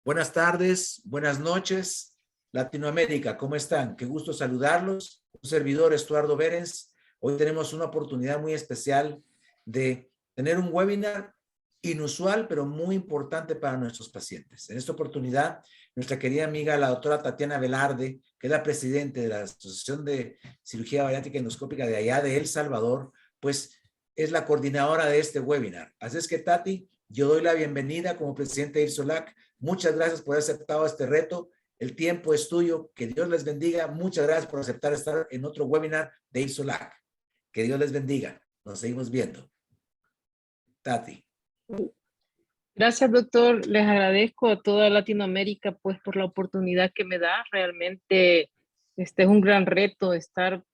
Buenas tardes, buenas noches, Latinoamérica, ¿cómo están? Qué gusto saludarlos. Un servidor, Estuardo Berens. Hoy tenemos una oportunidad muy especial de tener un webinar inusual, pero muy importante para nuestros pacientes. En esta oportunidad, nuestra querida amiga, la doctora Tatiana Velarde, que es la presidente de la Asociación de Cirugía Bariátrica Endoscópica de allá de El Salvador, pues es la coordinadora de este webinar. Así es que, Tati, yo doy la bienvenida como presidente de IRSOLAC. Muchas gracias por haber aceptado este reto. El tiempo es tuyo. Que Dios les bendiga. Muchas gracias por aceptar estar en otro webinar de IRSOLAC. Que Dios les bendiga. Nos seguimos viendo. Tati. Gracias, doctor. Les agradezco a toda Latinoamérica pues por la oportunidad que me da. Realmente este es un gran reto estar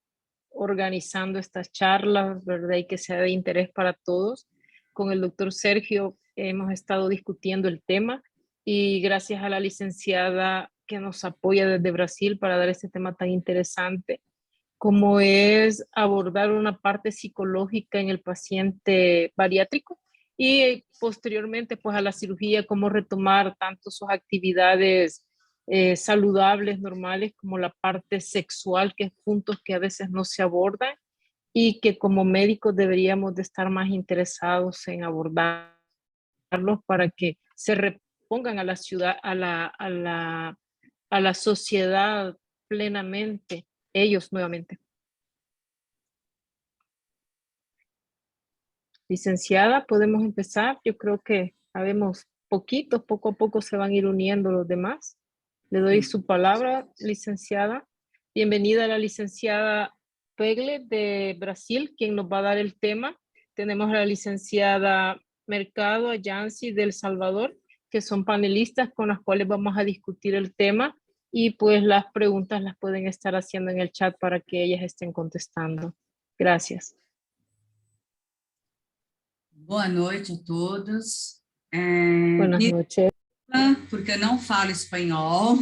organizando estas charlas, ¿verdad? Y que sea de interés para todos. Con el doctor Sergio hemos estado discutiendo el tema y gracias a la licenciada que nos apoya desde Brasil para dar este tema tan interesante, como es abordar una parte psicológica en el paciente bariátrico y posteriormente pues a la cirugía, cómo retomar tanto sus actividades saludables, normales, como la parte sexual, que es puntos que a veces no se abordan y que como médicos deberíamos de estar más interesados en abordarlos para que se repongan a la ciudad, a la sociedad plenamente, ellos nuevamente. Licenciada, podemos empezar. Yo creo que habemos poquitos, poco a poco se van a ir uniendo los demás. Le doy su palabra, licenciada. Bienvenida a la licenciada Pegle de Brasil, quien nos va a dar el tema. Tenemos a la licenciada Mercado Ayansi de El Salvador, que son panelistas con las cuales vamos a discutir el tema y pues las preguntas las pueden estar haciendo en el chat para que ellas estén contestando. Gracias. Boa noite a todos. Buenas noches. Porque eu não falo espanhol,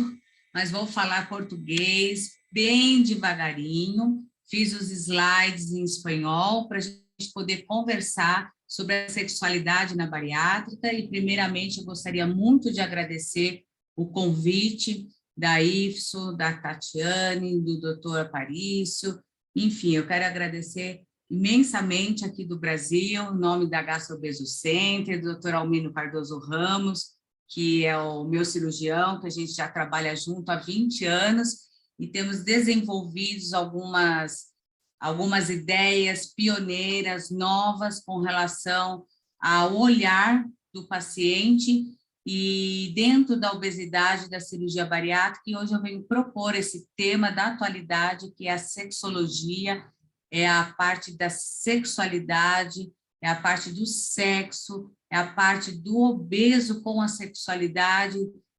mas vou falar português bem devagarinho. Fiz os slides em espanhol para a gente poder conversar sobre a sexualidade na bariátrica e, primeiramente, eu gostaria muito de agradecer o convite da IFSO, da Tatiane, do Dr. Aparício. Enfim, eu quero agradecer imensamente aqui do Brasil, em nome da Gastro-Obeso Center, do Dr. Almino Cardoso Ramos, que é o meu cirurgião, que a gente já trabalha junto há 20 anos, e temos desenvolvido algumas ideias pioneiras, novas, com relação ao olhar do paciente, e dentro da obesidade da cirurgia bariátrica, e hoje eu venho propor esse tema da atualidade, que é a sexologia, é a parte da sexualidade, é a parte do sexo, é a parte do obeso com a sexualidade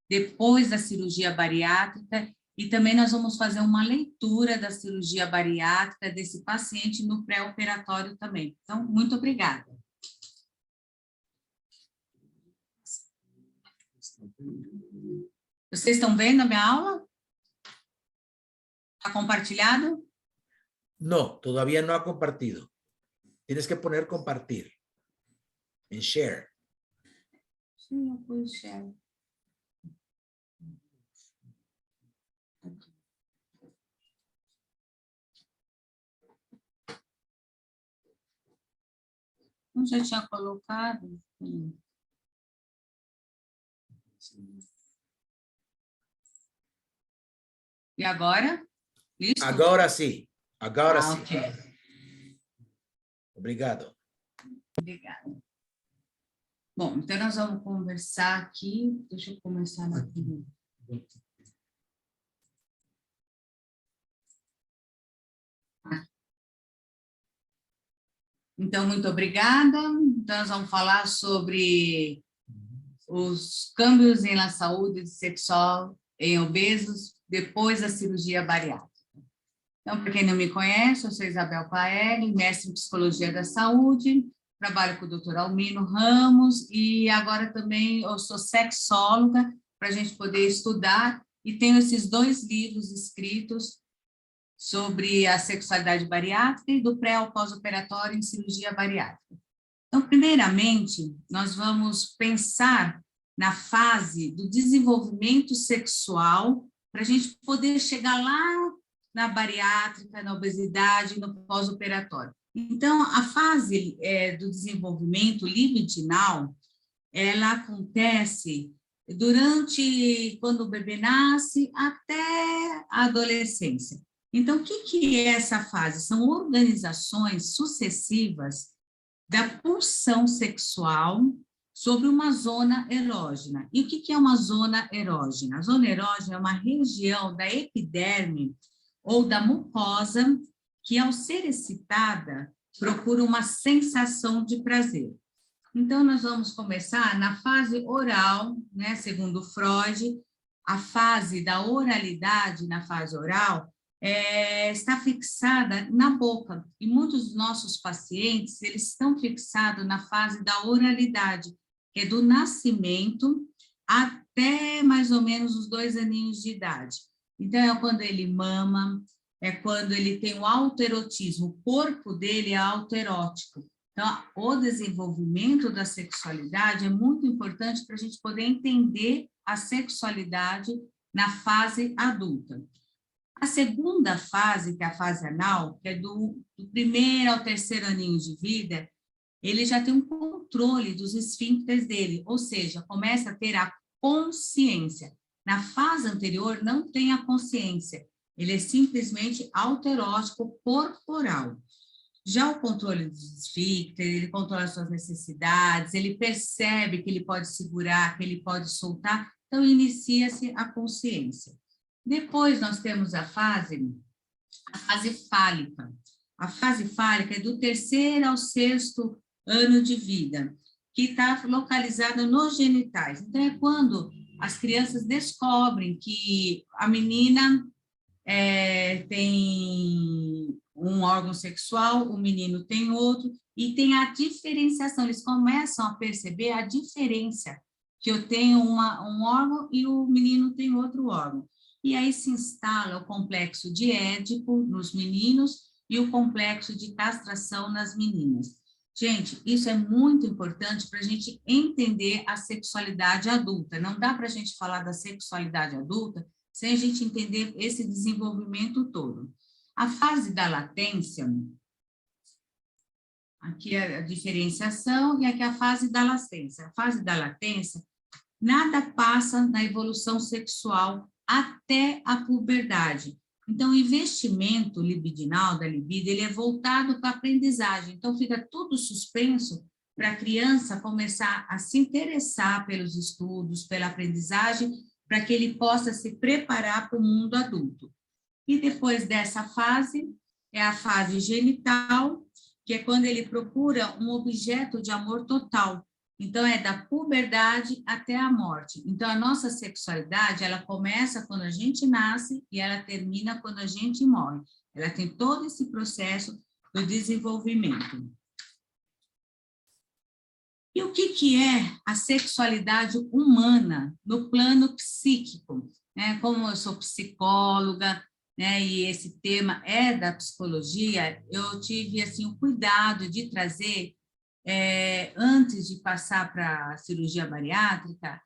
depois da cirurgia bariátrica, e também nós vamos fazer uma leitura da cirurgia bariátrica desse paciente no pré-operatório também. Então, muito obrigada. Vocês estão vendo a minha aula? Está compartilhado? No, todavía no ha compartido. Tienes que poner compartir. En share. Sim, eu pus share. Eu já tinha colocado. E agora? Listo? Agora sim. Agora sim. Ok. Obrigado. Obrigada. Bom, então nós vamos conversar aqui. Deixa eu começar aqui. Então, muito obrigada. Então, nós vamos falar sobre os câmbios na saúde sexual em obesos depois da cirurgia bariátrica. Então, para quem não me conhece, eu sou Isabel Paelli, mestre em Psicologia da Saúde, trabalho com o Dr. Almino Ramos e agora também eu sou sexóloga, para a gente poder estudar, e tenho esses 2 livros escritos sobre a sexualidade bariátrica e do pré ao pós-operatório em cirurgia bariátrica. Então, primeiramente, nós vamos pensar na fase do desenvolvimento sexual, para a gente poder chegar lá na bariátrica, na obesidade, no pós-operatório. Então, a fase do desenvolvimento libidinal, ela acontece durante, quando o bebê nasce, até a adolescência. Então, o que é essa fase? São organizações sucessivas da pulsão sexual sobre uma zona erógena. E o que é uma zona erógena? A zona erógena é uma região da epiderme ou da mucosa que, ao ser excitada, procura uma sensação de prazer. Então, nós vamos começar na fase oral, né? Segundo Freud, a fase da oralidade, na fase oral, está fixada na boca. E muitos dos nossos pacientes, eles estão fixados na fase da oralidade, que é do nascimento até mais ou menos os 2 aninhos de idade. Então, é quando ele mama, é quando ele tem o autoerotismo, o corpo dele é autoerótico. Então, o desenvolvimento da sexualidade é muito importante para a gente poder entender a sexualidade na fase adulta. A segunda fase, que é a fase anal, que é do 1º ao 3º aninho de vida, ele já tem um controle dos esfíncteres dele, ou seja, começa a ter a consciência. Na fase anterior, não tem a consciência, ele é simplesmente autoerótico corporal. Já o controle dos esfíncteres, ele controla as suas necessidades, ele percebe que ele pode segurar, que ele pode soltar, então inicia-se a consciência. Depois nós temos a fase fálica. A fase fálica é do 3º ao 6º ano de vida, que está localizada nos genitais. Então, é quando as crianças descobrem que a menina tem um órgão sexual, o menino tem outro, e tem a diferenciação, eles começam a perceber a diferença, que eu tenho um órgão e o menino tem outro órgão. E aí se instala o complexo de Édipo nos meninos e o complexo de castração nas meninas. Gente, isso é muito importante para a gente entender a sexualidade adulta. Não dá para a gente falar da sexualidade adulta sem a gente entender esse desenvolvimento todo. A fase da latência, aqui é a diferenciação e aqui é a fase da latência. A fase da latência, nada passa na evolução sexual até a puberdade. Então, o investimento libidinal da libido, ele é voltado para a aprendizagem. Então, fica tudo suspenso para a criança começar a se interessar pelos estudos, pela aprendizagem, para que ele possa se preparar para o mundo adulto. E depois dessa fase, é a fase genital, que é quando ele procura um objeto de amor total. Então, é da puberdade até a morte. Então, a nossa sexualidade, ela começa quando a gente nasce e ela termina quando a gente morre. Ela tem todo esse processo do desenvolvimento. E o que é a sexualidade humana no plano psíquico? Como eu sou psicóloga, e esse tema é da psicologia, eu tive assim, o cuidado de trazer, antes de passar para a cirurgia bariátrica,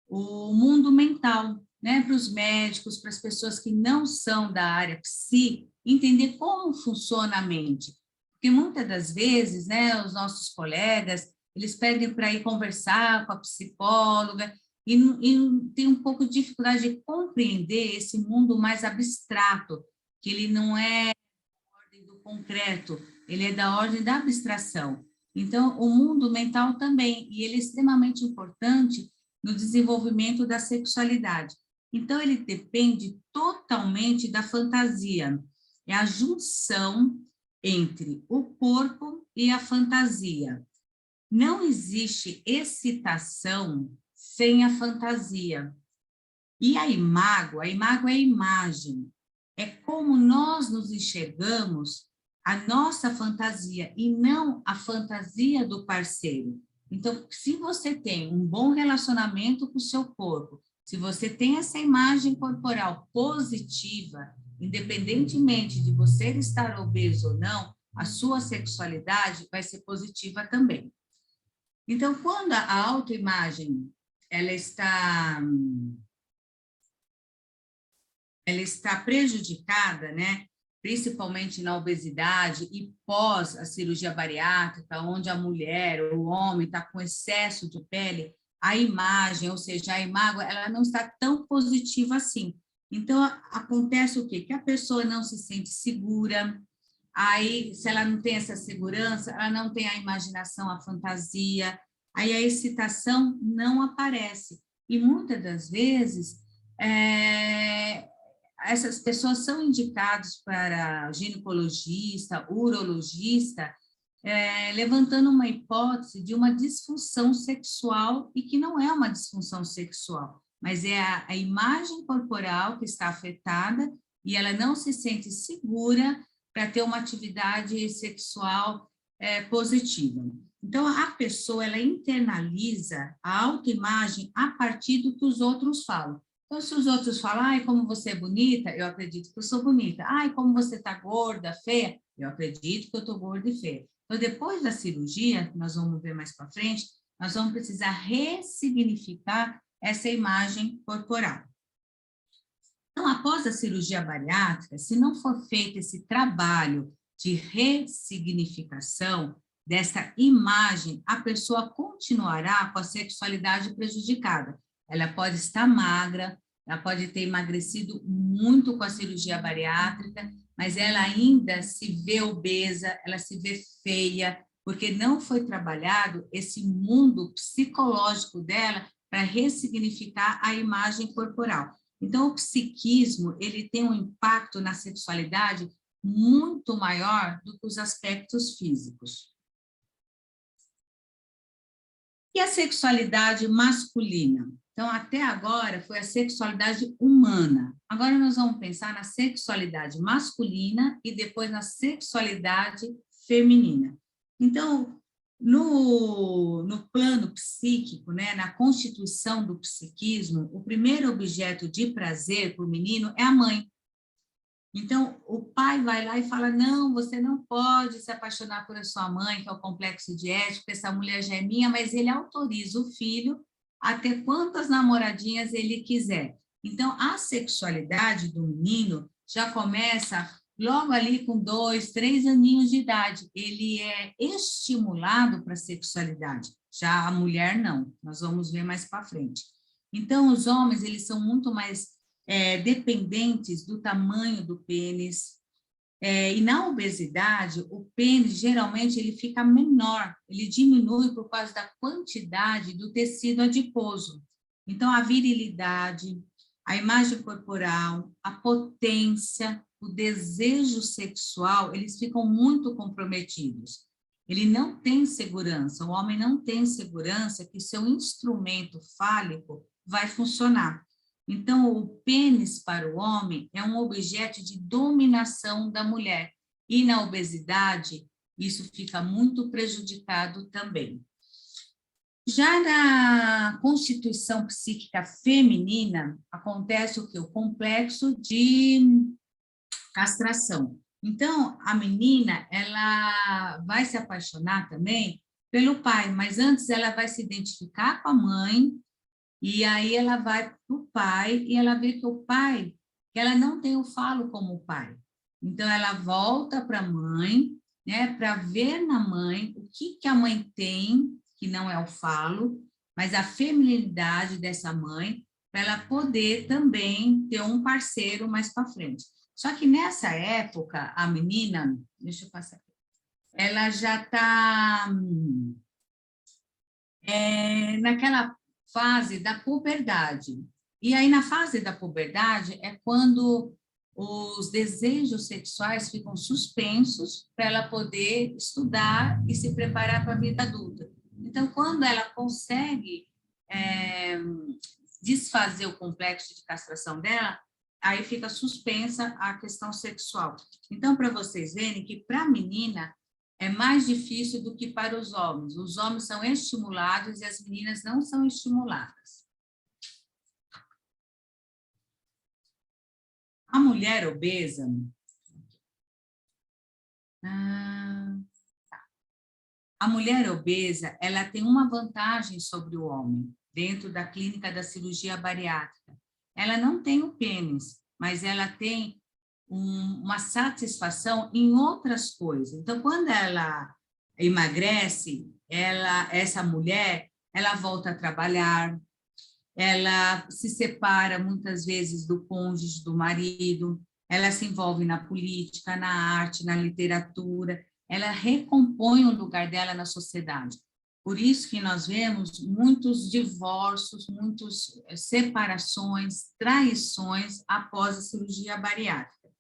o mundo mental, para os médicos, para as pessoas que não são da área psi, entender como funciona a mente. Porque muitas das vezes, os nossos colegas, eles pedem para ir conversar com a psicóloga e tem um pouco de dificuldade de compreender esse mundo mais abstrato, que ele não é da ordem do concreto, ele é da ordem da abstração. Então, o mundo mental também, e ele é extremamente importante no desenvolvimento da sexualidade. Então, ele depende totalmente da fantasia. É a junção entre o corpo e a fantasia. Não existe excitação sem a fantasia. E a imago é a imagem. É como nós nos enxergamos a nossa fantasia e não a fantasia do parceiro. Então, se você tem um bom relacionamento com o seu corpo, se você tem essa imagem corporal positiva, independentemente de você estar obeso ou não, a sua sexualidade vai ser positiva também. Então, quando a autoimagem ela está prejudicada, né? Principalmente na obesidade e pós a cirurgia bariátrica, onde a mulher ou o homem está com excesso de pele, a imagem, ou seja, a imago, ela não está tão positiva assim. Então, acontece o quê? Que a pessoa não se sente segura, aí, se ela não tem essa segurança, ela não tem a imaginação, a fantasia, aí a excitação não aparece. E muitas das vezes, essas pessoas são indicadas para ginecologista, urologista, levantando uma hipótese de uma disfunção sexual, e que não é uma disfunção sexual, mas é a imagem corporal que está afetada e ela não se sente segura para ter uma atividade sexual positiva. Então, a pessoa, ela internaliza a autoimagem a partir do que os outros falam. Então, se os outros falam, ai, como você é bonita, eu acredito que eu sou bonita. Ai, como você está gorda, feia, eu acredito que eu estou gorda e feia. Então, depois da cirurgia, que nós vamos ver mais para frente, nós vamos precisar ressignificar essa imagem corporal. Então, após a cirurgia bariátrica, se não for feito esse trabalho de ressignificação dessa imagem, a pessoa continuará com a sexualidade prejudicada. Ela pode estar magra, ela pode ter emagrecido muito com a cirurgia bariátrica, mas ela ainda se vê obesa, ela se vê feia, porque não foi trabalhado esse mundo psicológico dela para ressignificar a imagem corporal. Então, o psiquismo, ele tem um impacto na sexualidade muito maior do que os aspectos físicos. E a sexualidade masculina? Então, até agora foi a sexualidade humana. Agora nós vamos pensar na sexualidade masculina e depois na sexualidade feminina. Então, no plano psíquico, né, na constituição do psiquismo, o primeiro objeto de prazer para o menino é a mãe. Então, o pai vai lá e fala, não, você não pode se apaixonar por sua mãe, que é o complexo de Édipo, essa mulher já é minha, mas ele autoriza o filho a ter quantas namoradinhas ele quiser. Então, a sexualidade do menino já começa logo ali com 2, 3 aninhos de idade. Ele é estimulado para a sexualidade. Já a mulher, não. Nós vamos ver mais para frente. Então, os homens, eles são muito mais dependentes do tamanho do pênis. E na obesidade, o pênis, geralmente, ele fica menor, ele diminui por causa da quantidade do tecido adiposo. Então, a virilidade, a imagem corporal, a potência, o desejo sexual, eles ficam muito comprometidos. Ele não tem segurança, o homem não tem segurança que seu instrumento fálico vai funcionar. Então, o pênis para o homem é um objeto de dominação da mulher. E na obesidade, isso fica muito prejudicado também. Já na constituição psíquica feminina, acontece o quê? O complexo de castração. Então, a menina, ela vai se apaixonar também pelo pai, mas antes ela vai se identificar com a mãe, e aí ela vai para o pai e ela vê que o pai, que ela não tem o falo como o pai. Então, ela volta para a mãe, né, para ver na mãe o que a mãe tem, que não é o falo, mas a feminilidade dessa mãe, para ela poder também ter um parceiro mais para frente. Só que nessa época, a menina, deixa eu passar aqui, ela já está naquela fase da puberdade. E aí, na fase da puberdade, é quando os desejos sexuais ficam suspensos para ela poder estudar e se preparar para a vida adulta. Então, quando ela consegue desfazer o complexo de castração dela, aí fica suspensa a questão sexual. Então, para vocês verem que para a menina é mais difícil do que para os homens. Os homens são estimulados e as meninas não são estimuladas. A mulher obesa... A mulher obesa, ela tem uma vantagem sobre o homem. dentro da clínica da cirurgia bariátrica. Ela não tem o pênis, mas ela tem uma satisfação em outras coisas. Então, quando ela emagrece, essa mulher, ela volta a trabalhar, ela se separa muitas vezes do cônjuge, do marido, ela se envolve na política, na arte, na literatura, ela recompõe o lugar dela na sociedade. Por isso que nós vemos muitos divórcios, muitas separações, traições após a cirurgia bariátrica.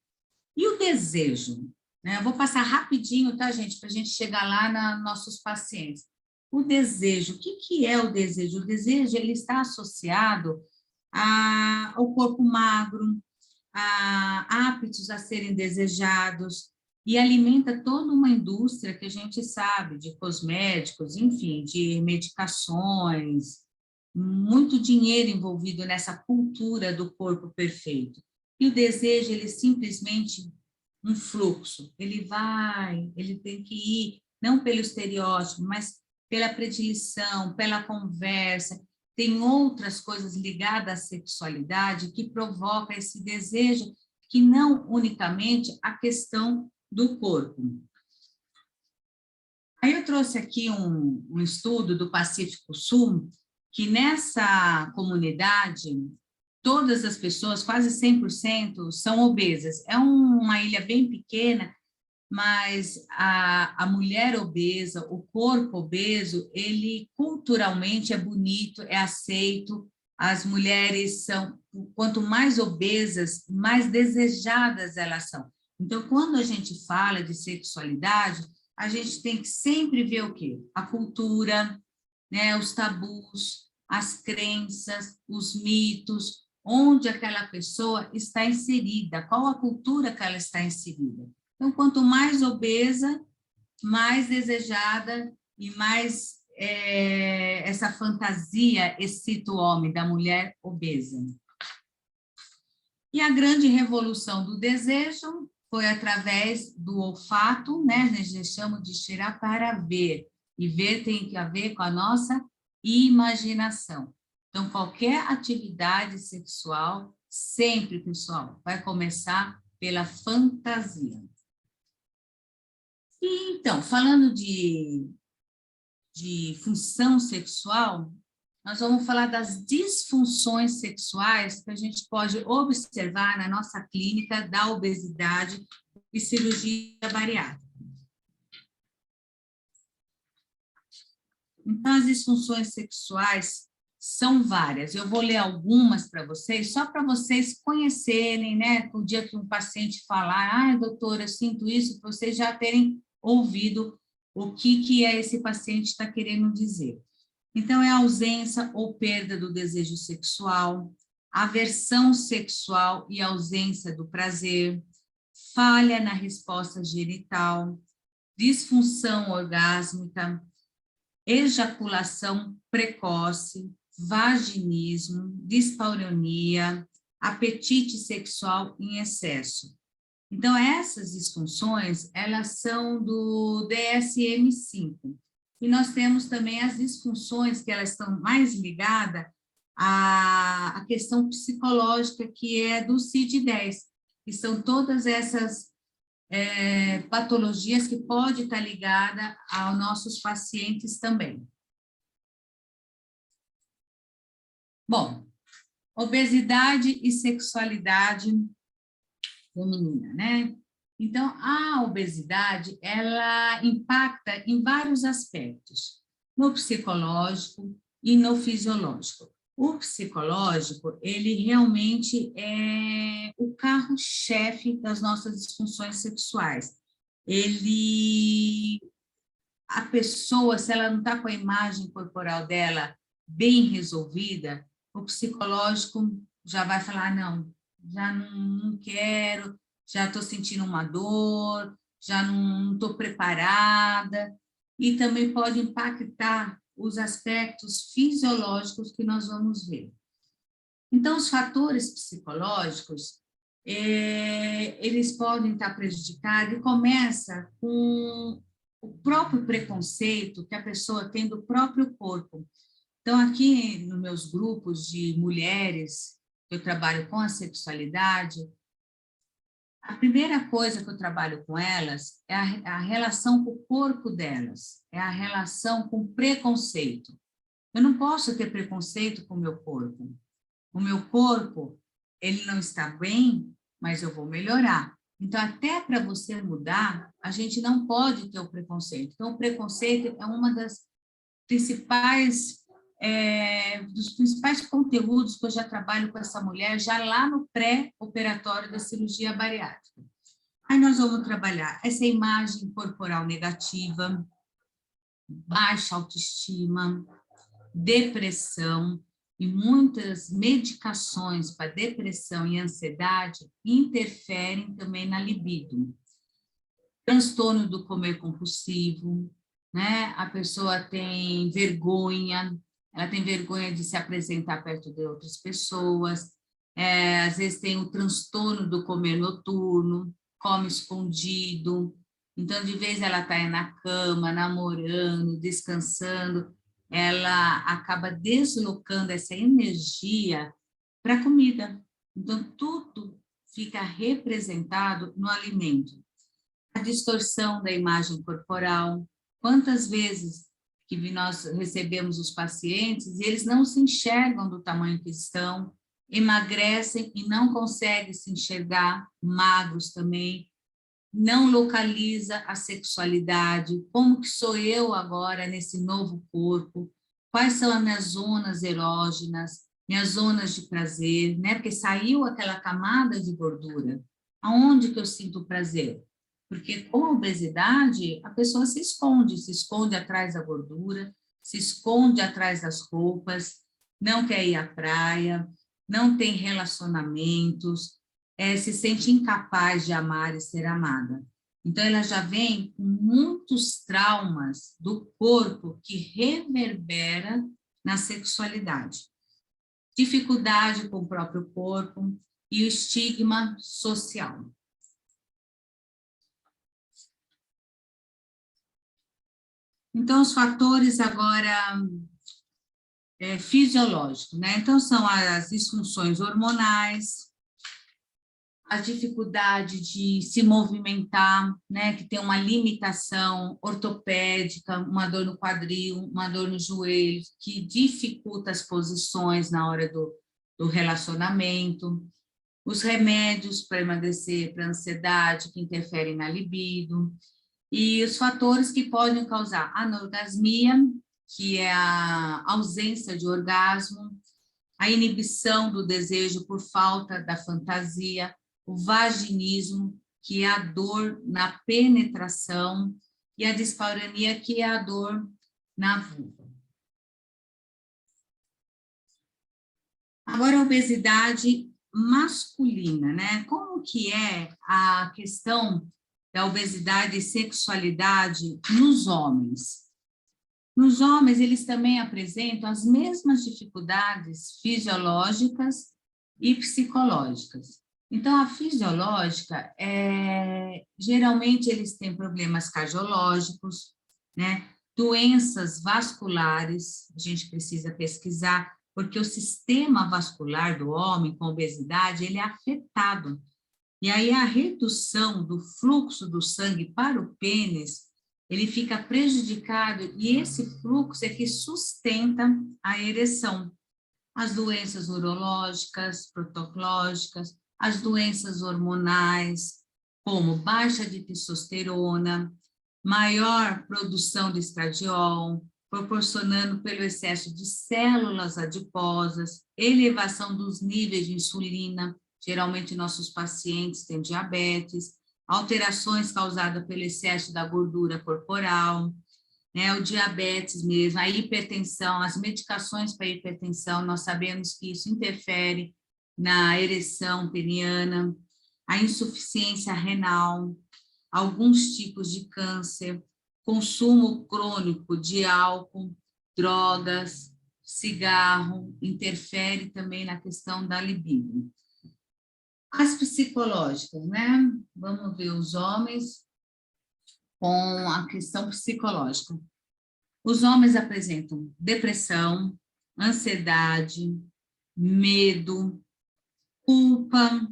E o desejo? Né? Eu vou passar rapidinho, tá, gente? Para a gente chegar lá nos nossos pacientes. O desejo, o que é o desejo? O desejo, ele está associado ao corpo magro, a hábitos a serem desejados, e alimenta toda uma indústria que a gente sabe, de cosméticos, enfim, de medicações, muito dinheiro envolvido nessa cultura do corpo perfeito. E o desejo, ele é simplesmente um fluxo, ele vai, ele tem que ir, não pelo estereótipo, mas pela predileção, pela conversa, tem outras coisas ligadas à sexualidade que provoca esse desejo, que não unicamente a questão do corpo. Aí eu trouxe aqui um estudo do Pacífico Sul, que nessa comunidade, todas as pessoas, quase 100%, são obesas. É uma ilha bem pequena, mas a mulher obesa, o corpo obeso, ele culturalmente é bonito, é aceito. As mulheres são, quanto mais obesas, mais desejadas elas são. Então, quando a gente fala de sexualidade, a gente tem que sempre ver o quê? A cultura, né, os tabus, as crenças, os mitos, onde aquela pessoa está inserida, qual a cultura que ela está inserida. Então, quanto mais obesa, mais desejada e mais essa fantasia excita o homem, da mulher obesa. E a grande revolução do desejo foi através do olfato, né? A gente chama de cheirar para ver. E ver tem a ver com a nossa imaginação. Então, qualquer atividade sexual, sempre, pessoal, vai começar pela fantasia. E, então, falando de função sexual, nós vamos falar das disfunções sexuais que a gente pode observar na nossa clínica da obesidade e cirurgia bariátrica. Então, as disfunções sexuais são várias. Eu vou ler algumas para vocês, só para vocês conhecerem, né? O dia que um paciente falar, doutora, eu sinto isso, vocês já terem ouvido o que esse paciente está querendo dizer. Então, é a ausência ou perda do desejo sexual, aversão sexual e ausência do prazer, falha na resposta genital, disfunção orgásmica, ejaculação precoce, vaginismo, dispareunia, apetite sexual em excesso. Então, essas disfunções, elas são do DSM-5. E nós temos também as disfunções que elas estão mais ligadas à questão psicológica, que é do CID-10, que são todas essas patologias que podem estar ligadas aos nossos pacientes também. Bom, obesidade e sexualidade feminina, né? Então, a obesidade, ela impacta em vários aspectos, no psicológico e no fisiológico. O psicológico, ele realmente é o carro-chefe das nossas disfunções sexuais. A pessoa, se ela não está com a imagem corporal dela bem resolvida, o psicológico já vai falar, não, já não quero, já estou sentindo uma dor, já não estou preparada, e também pode impactar os aspectos fisiológicos que nós vamos ver. Então, os fatores psicológicos, eles podem estar prejudicados, e começa com o próprio preconceito que a pessoa tem do próprio corpo. Então, aqui nos meus grupos de mulheres, eu trabalho com a sexualidade, a primeira coisa que eu trabalho com elas é a relação com o corpo delas, é a relação com o preconceito. Eu não posso ter preconceito com o meu corpo. O meu corpo, ele não está bem, mas eu vou melhorar. Então, até para você mudar, a gente não pode ter o preconceito. Então, o preconceito é uma das dos principais conteúdos que eu já trabalho com essa mulher, já lá no pré-operatório da cirurgia bariátrica. Aí nós vamos trabalhar essa imagem corporal negativa, baixa autoestima, depressão, e muitas medicações para depressão e ansiedade interferem também na libido. Transtorno do comer compulsivo, né? A pessoa tem vergonha, ela tem vergonha de se apresentar perto de outras pessoas, às vezes tem o transtorno do comer noturno, come escondido, então de vez ela está na cama, namorando, descansando, ela acaba deslocando essa energia para a comida. Então, tudo fica representado no alimento. A distorção da imagem corporal. Quantas vezes que nós recebemos os pacientes e eles não se enxergam do tamanho que estão, emagrecem e não conseguem se enxergar, magros também, não localiza a sexualidade, como que sou eu agora nesse novo corpo, quais são as minhas zonas erógenas, minhas zonas de prazer, né? Porque saiu aquela camada de gordura. Aonde que eu sinto prazer? Porque com a obesidade, a pessoa se esconde atrás da gordura, se esconde atrás das roupas, não quer ir à praia, não tem relacionamentos, se sente incapaz de amar e ser amada. Então, ela já vem com muitos traumas do corpo que reverbera na sexualidade. Dificuldade com o próprio corpo e o estigma social. Então, os fatores agora fisiológicos, né? Então, são as disfunções hormonais, a dificuldade de se movimentar, né, que tem uma limitação ortopédica, uma dor no quadril, uma dor no joelho, que dificulta as posições na hora do relacionamento, os remédios para emagrecer, para ansiedade, que interferem na libido, e os fatores que podem causar anorgasmia, que é a ausência de orgasmo, a inibição do desejo por falta da fantasia, o vaginismo, que é a dor na penetração, e a dispareunia, que é a dor na vulva. Agora, a obesidade masculina, né? Como que é a questão da obesidade e sexualidade nos homens? Nos homens, eles também apresentam as mesmas dificuldades fisiológicas e psicológicas. Então, a fisiológica, geralmente eles têm problemas cardiológicos, né? Doenças vasculares, a gente precisa pesquisar, porque o sistema vascular do homem com obesidade, ele é afetado. E aí a redução do fluxo do sangue para o pênis, ele fica prejudicado, e esse fluxo é que sustenta a ereção. As doenças urológicas, protoclógicas, as doenças hormonais, como baixa de testosterona, maior produção de estradiol, proporcionando pelo excesso de células adiposas, elevação dos níveis de insulina, geralmente nossos pacientes têm diabetes, alterações causadas pelo excesso da gordura corporal, né, o diabetes mesmo, a hipertensão, as medicações para hipertensão, nós sabemos que isso interfere na ereção peniana, a insuficiência renal, alguns tipos de câncer, consumo crônico de álcool, drogas, cigarro, interfere também na questão da libido. As psicológicas, né? Vamos ver os homens com a questão psicológica. Os homens apresentam depressão, ansiedade, medo, culpa,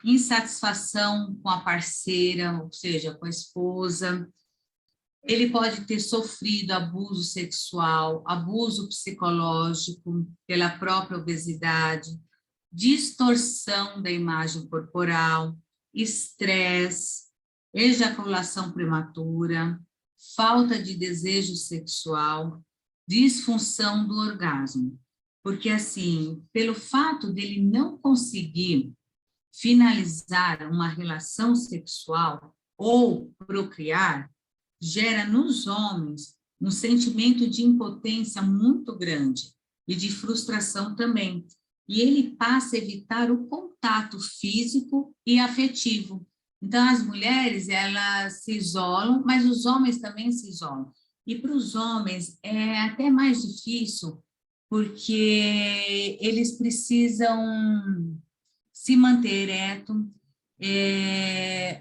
insatisfação com a parceira, ou seja, com a esposa. Ele pode ter sofrido abuso sexual, abuso psicológico pela própria obesidade, distorção da imagem corporal, estresse, ejaculação prematura, falta de desejo sexual, disfunção do orgasmo. Porque, assim, pelo fato dele não conseguir finalizar uma relação sexual ou procriar, gera nos homens um sentimento de impotência muito grande e de frustração também. E ele passa a evitar o contato físico e afetivo. Então, as mulheres, elas se isolam, mas os homens também se isolam. E para os homens é até mais difícil, porque eles precisam se manter ereto,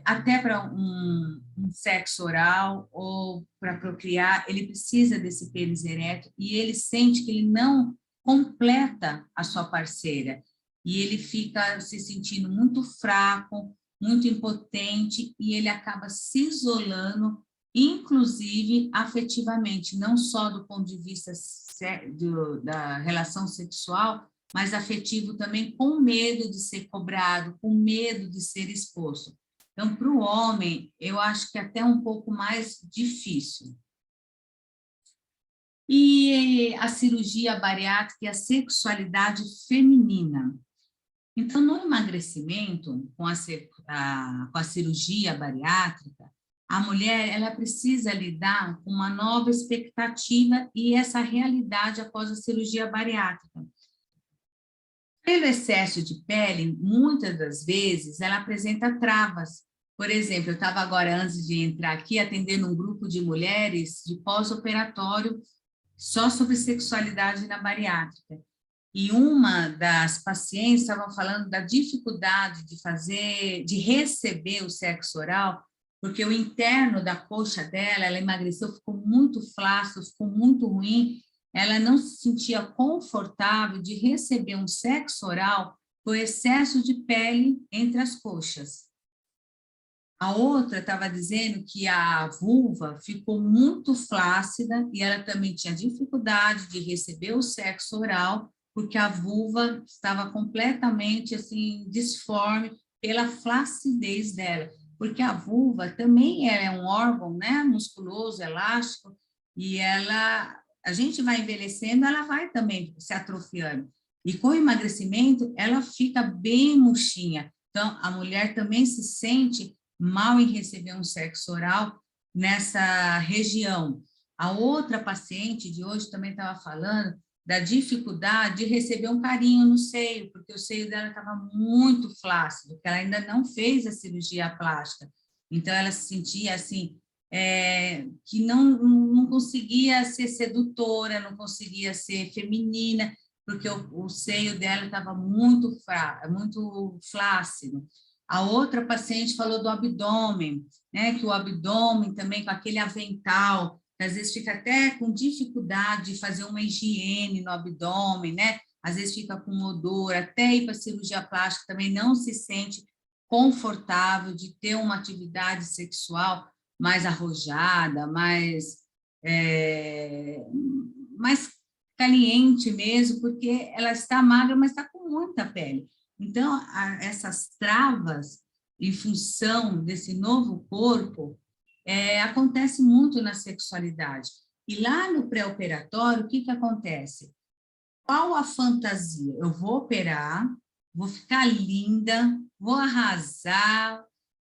até para um sexo oral ou para procriar, ele precisa desse pênis ereto e ele sente que ele não completa a sua parceira e ele fica se sentindo muito fraco, muito impotente e ele acaba se isolando, inclusive afetivamente, não só do ponto de vista da relação sexual, mas afetivo também, com medo de ser cobrado, com medo de ser exposto. Então, para o homem, eu acho que é até um pouco mais difícil. E a cirurgia bariátrica e a sexualidade feminina. Então, no emagrecimento, com a cirurgia bariátrica, a mulher ela precisa lidar com uma nova expectativa e essa realidade após a cirurgia bariátrica. Pelo excesso de pele, muitas das vezes, ela apresenta travas. Por exemplo, eu estava agora, antes de entrar aqui, atendendo um grupo de mulheres de pós-operatório só sobre sexualidade na bariátrica. E uma das pacientes estava falando da dificuldade de receber o sexo oral, porque o interno da coxa dela, ela emagreceu, ficou muito flácido, ficou muito ruim, ela não se sentia confortável de receber um sexo oral por excesso de pele entre as coxas. A outra estava dizendo que a vulva ficou muito flácida e ela também tinha dificuldade de receber o sexo oral, porque a vulva estava completamente assim disforme pela flacidez dela. Porque a vulva também é um órgão, né, musculoso, elástico, e a gente vai envelhecendo, ela vai também se atrofiando. E com o emagrecimento, ela fica bem murchinha. Então, a mulher também se sente mal em receber um sexo oral nessa região. A outra paciente de hoje também estava falando da dificuldade de receber um carinho no seio, porque o seio dela estava muito flácido, porque ela ainda não fez a cirurgia plástica. Então, ela se sentia assim, que não conseguia ser sedutora, não conseguia ser feminina, porque o seio dela estava muito flácido. A outra paciente falou do abdômen, né, que o abdômen também, com aquele avental, que às vezes fica até com dificuldade de fazer uma higiene no abdômen, né? Às vezes fica com odor, até ir para a cirurgia plástica também não se sente confortável de ter uma atividade sexual mais arrojada, mais caliente mesmo, porque ela está magra, mas está com muita pele. Então, essas travas, em função desse novo corpo, acontece muito na sexualidade. E lá no pré-operatório, o que acontece? Qual a fantasia? Eu vou operar, vou ficar linda, vou arrasar,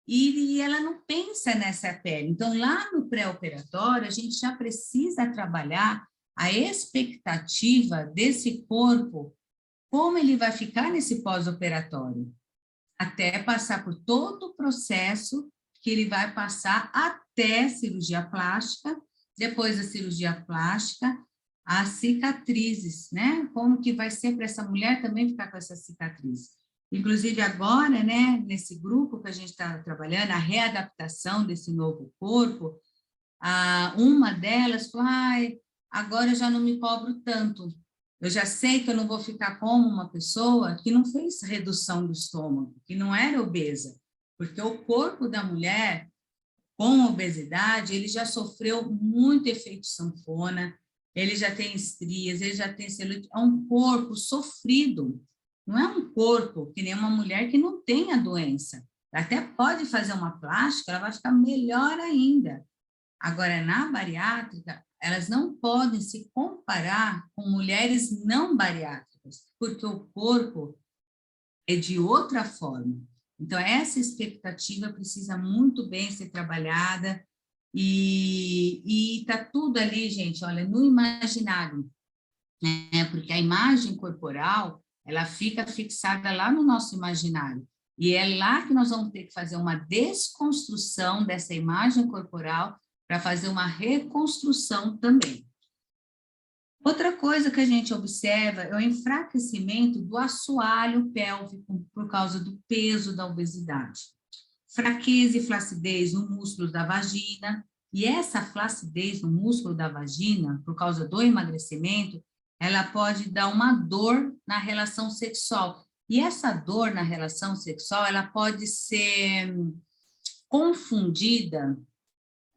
e ela não pensa nessa pele. Então, lá no pré-operatório, a gente já precisa trabalhar a expectativa desse corpo, como ele vai ficar nesse pós-operatório, até passar por todo o processo que ele vai passar até cirurgia plástica, depois da cirurgia plástica, as cicatrizes, né? Como que vai ser para essa mulher também ficar com essa cicatriz. Inclusive agora, né, nesse grupo que a gente está trabalhando, a readaptação desse novo corpo, uma delas falou, agora eu já não me cobro tanto, Eu já sei que eu não vou ficar como uma pessoa que não fez redução do estômago, que não era obesa, porque o corpo da mulher com obesidade, ele já sofreu muito efeito sanfona, ele já tem estrias, ele já tem celulite, é um corpo sofrido, não é um corpo que nem uma mulher que não tem a doença. Até pode fazer uma plástica, ela vai ficar melhor ainda. Agora, na bariátrica, elas não podem se comparar com mulheres não bariátricas, porque o corpo é de outra forma. Então, essa expectativa precisa muito bem ser trabalhada e está tudo ali, gente, olha, no imaginário, né? Porque a imagem corporal, ela fica fixada lá no nosso imaginário. E é lá que nós vamos ter que fazer uma desconstrução dessa imagem corporal para fazer uma reconstrução também. Outra coisa que a gente observa é o enfraquecimento do assoalho pélvico por causa do peso da obesidade. Fraqueza e flacidez no músculo da vagina, e essa flacidez no músculo da vagina, por causa do emagrecimento, ela pode dar uma dor na relação sexual. E essa dor na relação sexual, ela pode ser confundida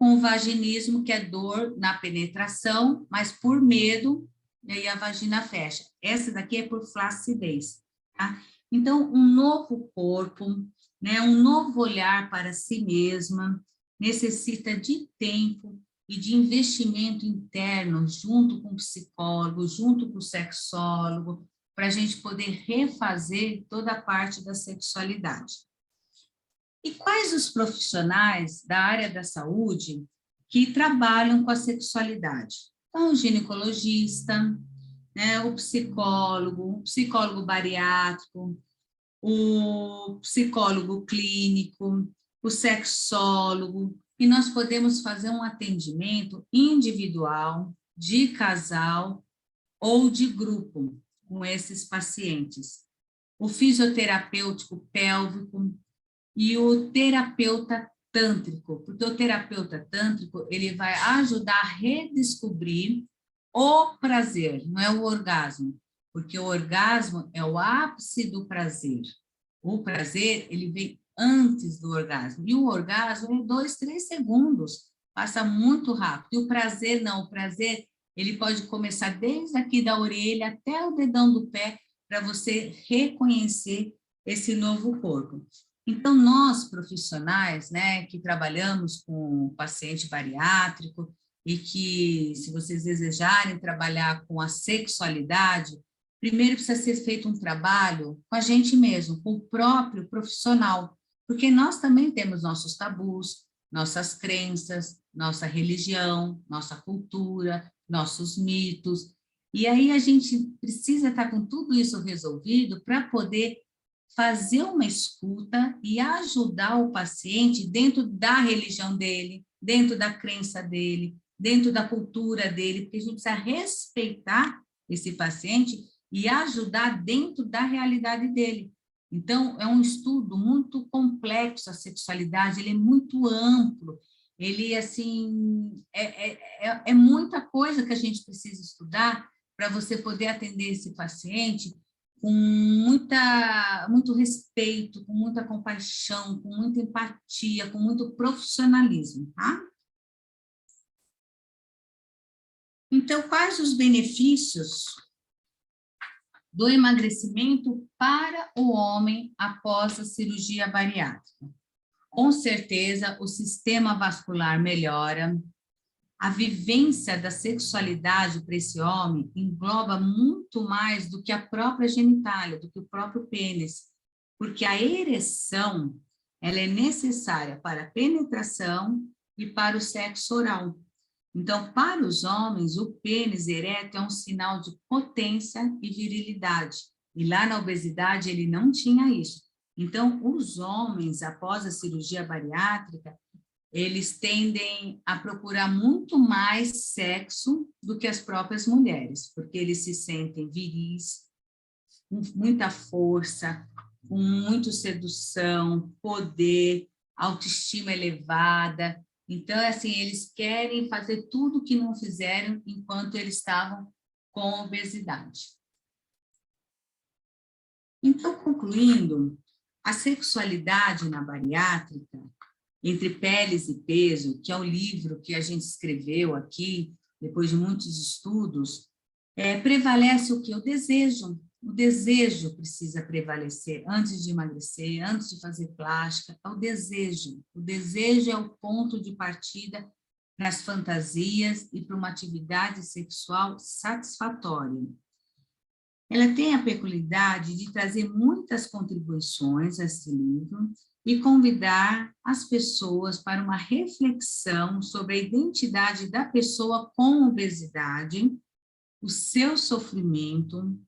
com o vaginismo, que é dor na penetração, mas por medo, e aí a vagina fecha. Essa daqui é por flacidez, tá? Então, um novo corpo, né, um novo olhar para si mesma, necessita de tempo e de investimento interno, junto com o psicólogo, junto com o sexólogo, para a gente poder refazer toda a parte da sexualidade. E quais os profissionais da área da saúde que trabalham com a sexualidade? Então, o ginecologista, né, o psicólogo bariátrico, o psicólogo clínico, o sexólogo, e nós podemos fazer um atendimento individual, de casal ou de grupo com esses pacientes. O fisioterapêutico pélvico, e o terapeuta tântrico, porque o terapeuta tântrico, ele vai ajudar a redescobrir o prazer, não é o orgasmo, porque o orgasmo é o ápice do prazer. O prazer, ele vem antes do orgasmo, e o orgasmo é 2, 3 segundos, passa muito rápido, e o prazer não, o prazer, ele pode começar desde aqui da orelha até o dedão do pé, para você reconhecer esse novo corpo. Então, nós, profissionais, né, que trabalhamos com paciente bariátrico e que, se vocês desejarem trabalhar com a sexualidade, primeiro precisa ser feito um trabalho com a gente mesmo, com o próprio profissional, porque nós também temos nossos tabus, nossas crenças, nossa religião, nossa cultura, nossos mitos, e aí a gente precisa estar com tudo isso resolvido para poder fazer uma escuta e ajudar o paciente dentro da religião dele, dentro da crença dele, dentro da cultura dele, porque a gente precisa respeitar esse paciente e ajudar dentro da realidade dele. Então, é um estudo muito complexo, a sexualidade, ele é muito amplo, ele, assim, é muita coisa que a gente precisa estudar para você poder atender esse paciente com muito respeito, com muita compaixão, com muita empatia, com muito profissionalismo, tá? Então, quais os benefícios do emagrecimento para o homem após a cirurgia bariátrica? Com certeza, o sistema vascular melhora. A vivência da sexualidade para esse homem engloba muito mais do que a própria genitália, do que o próprio pênis, porque a ereção, ela é necessária para a penetração e para o sexo oral. Então, para os homens, o pênis ereto é um sinal de potência e virilidade, e lá na obesidade ele não tinha isso. Então, os homens, após a cirurgia bariátrica, eles tendem a procurar muito mais sexo do que as próprias mulheres, porque eles se sentem viris, com muita força, com muita sedução, poder, autoestima elevada. Então, assim, eles querem fazer tudo o que não fizeram enquanto eles estavam com obesidade. Então, concluindo, a sexualidade na bariátrica, Entre Peles e Peso, que é o livro que a gente escreveu aqui, depois de muitos estudos, prevalece o quê? O desejo. O desejo precisa prevalecer antes de emagrecer, antes de fazer plástica, é o desejo. O desejo é o ponto de partida para as fantasias e para uma atividade sexual satisfatória. Ela tem a peculiaridade de trazer muitas contribuições a esse livro e convidar as pessoas para uma reflexão sobre a identidade da pessoa com obesidade, o seu sofrimento,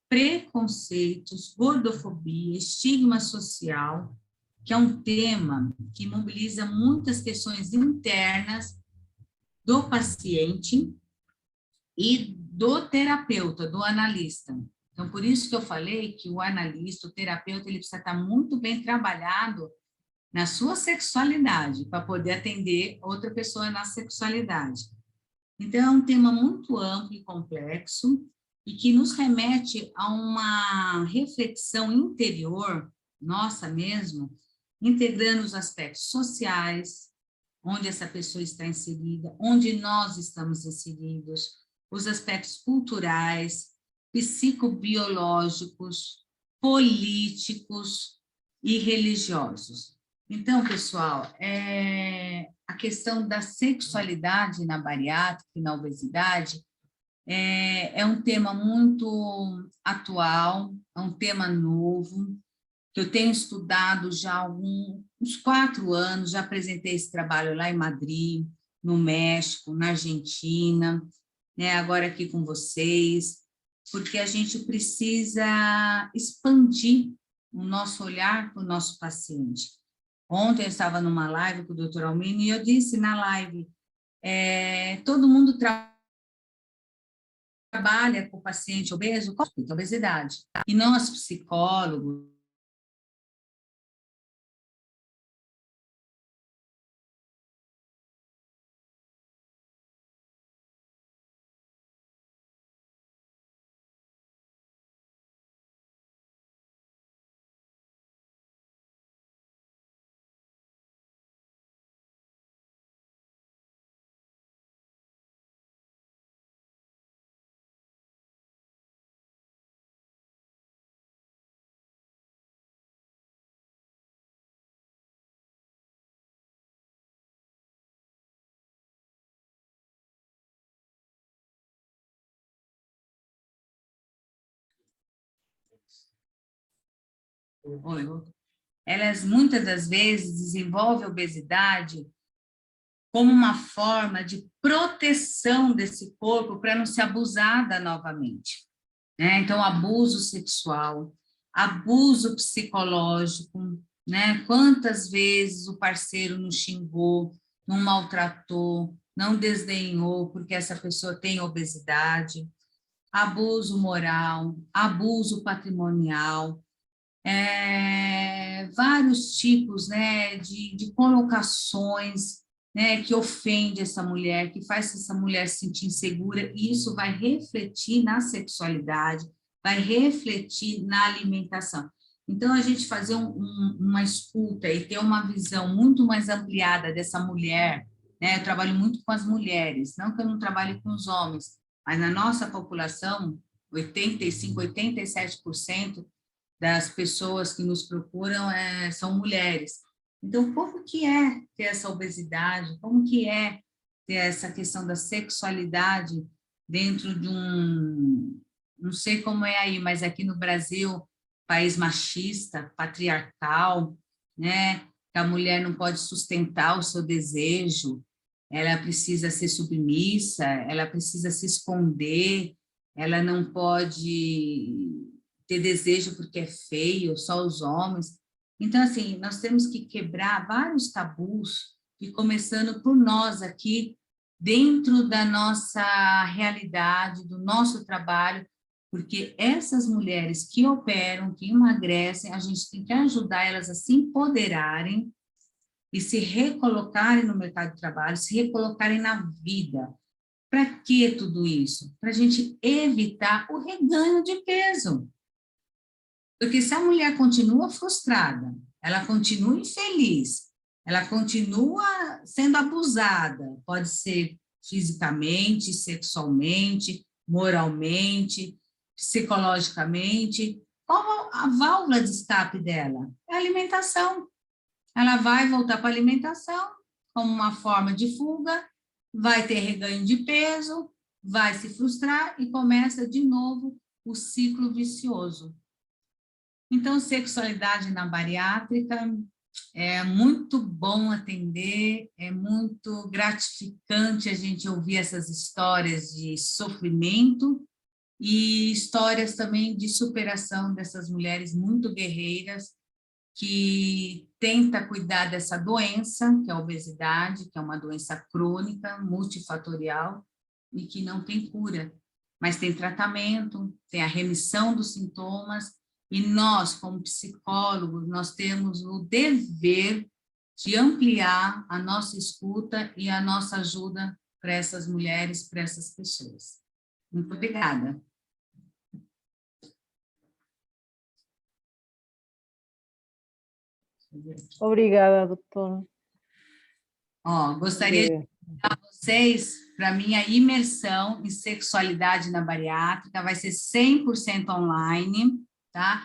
preconceitos, gordofobia, estigma social, que é um tema que mobiliza muitas questões internas do paciente e do terapeuta, do analista. Então, por isso que eu falei que o analista, o terapeuta, ele precisa estar muito bem trabalhado na sua sexualidade, para poder atender outra pessoa na sexualidade. Então, é um tema muito amplo e complexo, e que nos remete a uma reflexão interior, nossa mesmo, integrando os aspectos sociais, onde essa pessoa está inserida, onde nós estamos inseridos, os aspectos culturais, psicobiológicos, políticos e religiosos. Então, pessoal, a questão da sexualidade na bariátrica e na obesidade é um tema muito atual, é um tema novo, que eu tenho estudado já há uns 4 anos, já apresentei esse trabalho lá em Madrid, no México, na Argentina, né, agora aqui com vocês, porque a gente precisa expandir o nosso olhar para o nosso paciente. Ontem eu estava numa live com o Dr. Almino e eu disse na live, todo mundo trabalha com o paciente obeso com a obesidade, e não os psicólogos, elas muitas das vezes desenvolvem a obesidade como uma forma de proteção desse corpo para não ser abusada novamente, né? Então, abuso sexual, abuso psicológico, né? Quantas vezes o parceiro nos xingou, não maltratou, não desdenhou porque essa pessoa tem obesidade, abuso moral, abuso patrimonial, vários tipos, né, de colocações, né, que ofende essa mulher, que faz essa mulher se sentir insegura, e isso vai refletir na sexualidade, vai refletir na alimentação. Então, a gente fazer uma escuta e ter uma visão muito mais ampliada dessa mulher, né, eu trabalho muito com as mulheres, não que eu não trabalhe com os homens, mas na nossa população, 85%, 87% das pessoas que nos procuram são mulheres. Então, como que é ter essa obesidade? Como que é ter essa questão da sexualidade dentro de não sei como é aí, mas aqui no Brasil, país machista, patriarcal, né? Que a mulher não pode sustentar o seu desejo, ela precisa ser submissa, ela precisa se esconder, ela não pode ter desejo porque é feio, só os homens. Então, assim, nós temos que quebrar vários tabus, e começando por nós aqui, dentro da nossa realidade, do nosso trabalho, porque essas mulheres que operam, que emagrecem, a gente tem que ajudar elas a se empoderarem e se recolocarem no mercado de trabalho, se recolocarem na vida. Para que tudo isso? Para a gente evitar o reganho de peso. Porque se a mulher continua frustrada, ela continua infeliz, ela continua sendo abusada, pode ser fisicamente, sexualmente, moralmente, psicologicamente, qual a válvula de escape dela? É a alimentação. Ela vai voltar para a alimentação como uma forma de fuga, vai ter reganho de peso, vai se frustrar e começa de novo o ciclo vicioso. Então, sexualidade na bariátrica é muito bom atender, é muito gratificante a gente ouvir essas histórias de sofrimento e histórias também de superação dessas mulheres muito guerreiras que tenta cuidar dessa doença, que é a obesidade, que é uma doença crônica, multifatorial e que não tem cura, mas tem tratamento, tem a remissão dos sintomas, e nós, como psicólogos, nós temos o dever de ampliar a nossa escuta e a nossa ajuda para essas mulheres, para essas pessoas. Muito obrigada. Obrigada, doutor. Ó, gostaria de convidar vocês para a minha imersão em sexualidade na bariátrica, vai ser 100% online, tá?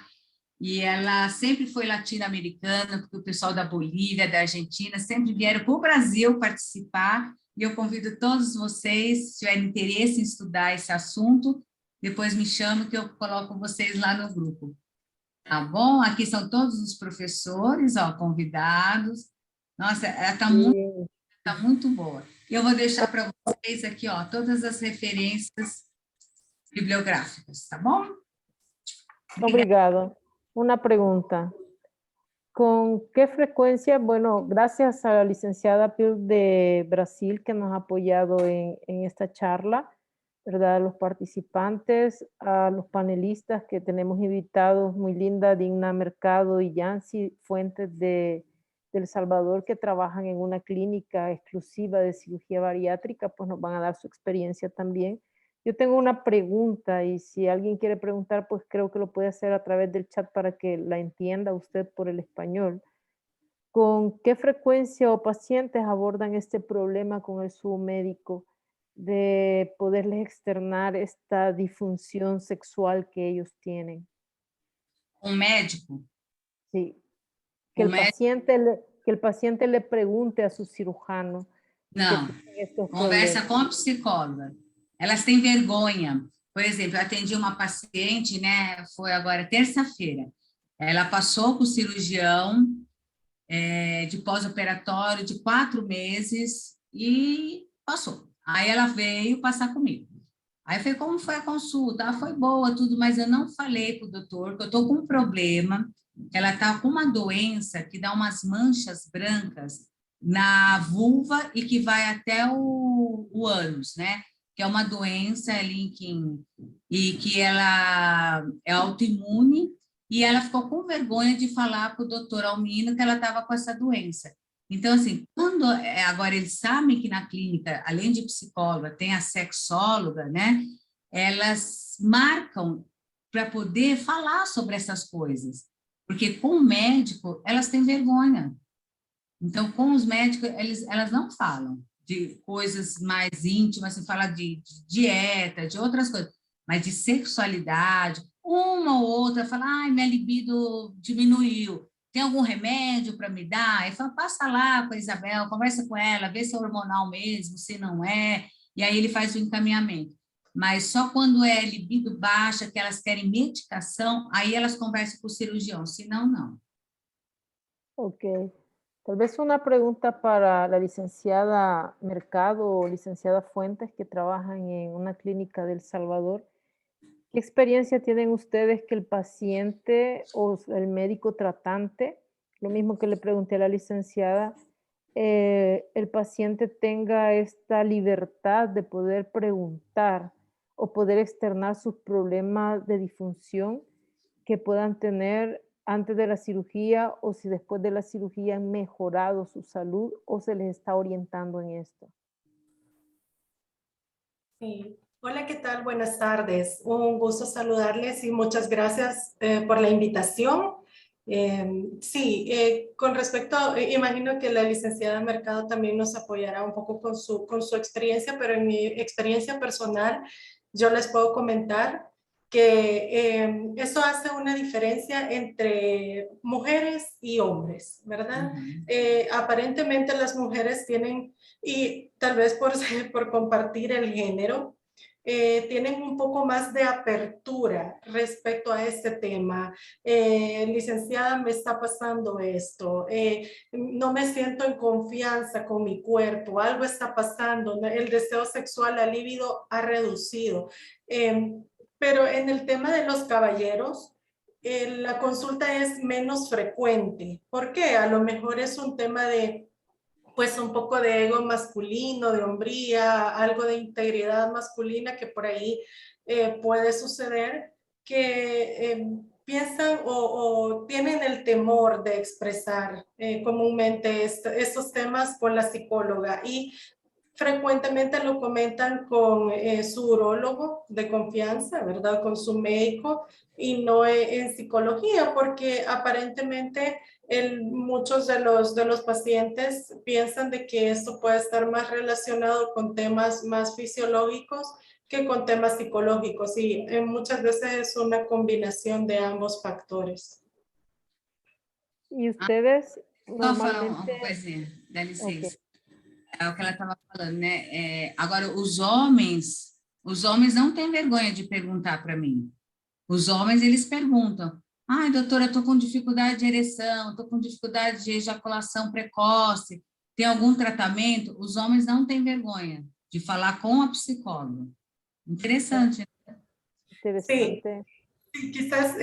E ela sempre foi latino-americana, porque o pessoal da Bolívia, da Argentina, sempre vieram para o Brasil participar, e eu convido todos vocês, se tiverem interesse em estudar esse assunto, depois me chamem que eu coloco vocês lá no grupo. Tá bom? Aqui são todos os professores, ó, convidados. Nossa, ela está muito boa. Eu vou deixar para vocês aqui, ó, todas as referências bibliográficas, tá bom? Obrigada. Una pregunta. ¿Con qué frecuencia? Bueno, gracias a la licenciada Pil de Brasil que nos ha apoyado en esta charla, ¿verdad? A los participantes, a los panelistas que tenemos invitados, muy linda, Digna Mercado y Yancy Fuentes de El Salvador, que trabajan en una clínica exclusiva de cirugía bariátrica, pues nos van a dar su experiencia también. Yo tengo una pregunta y si alguien quiere preguntar, pues creo que lo puede hacer a través del chat para que la entienda usted por el español. ¿Con qué frecuencia o pacientes abordan este problema con su médico de poderles externar esta disfunción sexual que ellos tienen? Un médico. Sí. Que el paciente le pregunte a su cirujano. Não, conversa com a psicóloga. Elas têm vergonha. Por exemplo, eu atendi uma paciente, né? Foi agora terça-feira. Ela passou com o cirurgião de pós-operatório de 4 meses e passou. Aí ela veio passar comigo. Aí eu falei, como foi a consulta? Ah, foi boa, tudo, mas eu não falei para o doutor que eu estou com um problema, que ela está com uma doença que dá umas manchas brancas na vulva e que vai até o ânus, né? Que é uma doença ali e que ela é autoimune, e ela ficou com vergonha de falar para o doutor Almino que ela estava com essa doença. Então, assim, agora eles sabem que na clínica, além de psicóloga, tem a sexóloga, né? Elas marcam para poder falar sobre essas coisas, porque com o médico elas têm vergonha. Então, com os médicos, elas não falam de coisas mais íntimas, assim, fala de dieta, de outras coisas, mas de sexualidade, uma ou outra fala, ai, minha libido diminuiu, tem algum remédio para me dar? Ele fala, passa lá com a Isabel, conversa com ela, vê se é hormonal mesmo, se não é, e aí ele faz o encaminhamento. Mas só quando é libido baixa, que elas querem medicação, aí elas conversam com o cirurgião, senão não. Ok. Tal vez una pregunta para la licenciada Mercado o licenciada Fuentes, que trabajan en una clínica de El Salvador. ¿Qué experiencia tienen ustedes que el paciente o el médico tratante, lo mismo que le pregunté a la licenciada, el paciente tenga esta libertad de poder preguntar o poder externar sus problemas de disfunción que puedan tener antes de la cirugía o si después de la cirugía han mejorado su salud o se les está orientando en esto? Sí. Hola, ¿qué tal? Buenas tardes. Un gusto saludarles y muchas gracias por la invitación. Con respecto, imagino que la licenciada Mercado también nos apoyará un poco con su experiencia, pero en mi experiencia personal yo les puedo comentar que eso hace una diferencia entre mujeres y hombres, ¿verdad? Aparentemente las mujeres tienen, y tal vez por compartir el género, tienen un poco más de apertura respecto a este tema. Licenciada, me está pasando esto, no me siento en confianza con mi cuerpo, algo está pasando, el deseo sexual, la libido ha reducido. Pero en el tema de los caballeros, la consulta es menos frecuente. ¿Por qué? A lo mejor es un tema de pues un poco de ego masculino, de hombría, algo de integridad masculina que por ahí puede suceder, que piensan o tienen el temor de expresar comúnmente estos temas con la psicóloga y frecuentemente lo comentan con su urólogo de confianza, ¿verdad? Con su médico y no en psicología, porque aparentemente muchos de los pacientes piensan de que esto puede estar más relacionado con temas más fisiológicos que con temas psicológicos y muchas veces es una combinación de ambos factores. Y ustedes Só falar uma normalmente... coisinha, dá Ok. licença. É o que ela estava falando, né? Agora, os homens não têm vergonha de perguntar para mim. Os homens, eles perguntam. Ai, doutora, estou com dificuldade de ereção, estou com dificuldade de ejaculação precoce. Tem algum tratamento? Os homens não têm vergonha de falar com a psicóloga. Interessante. Interesante. Sí, quizás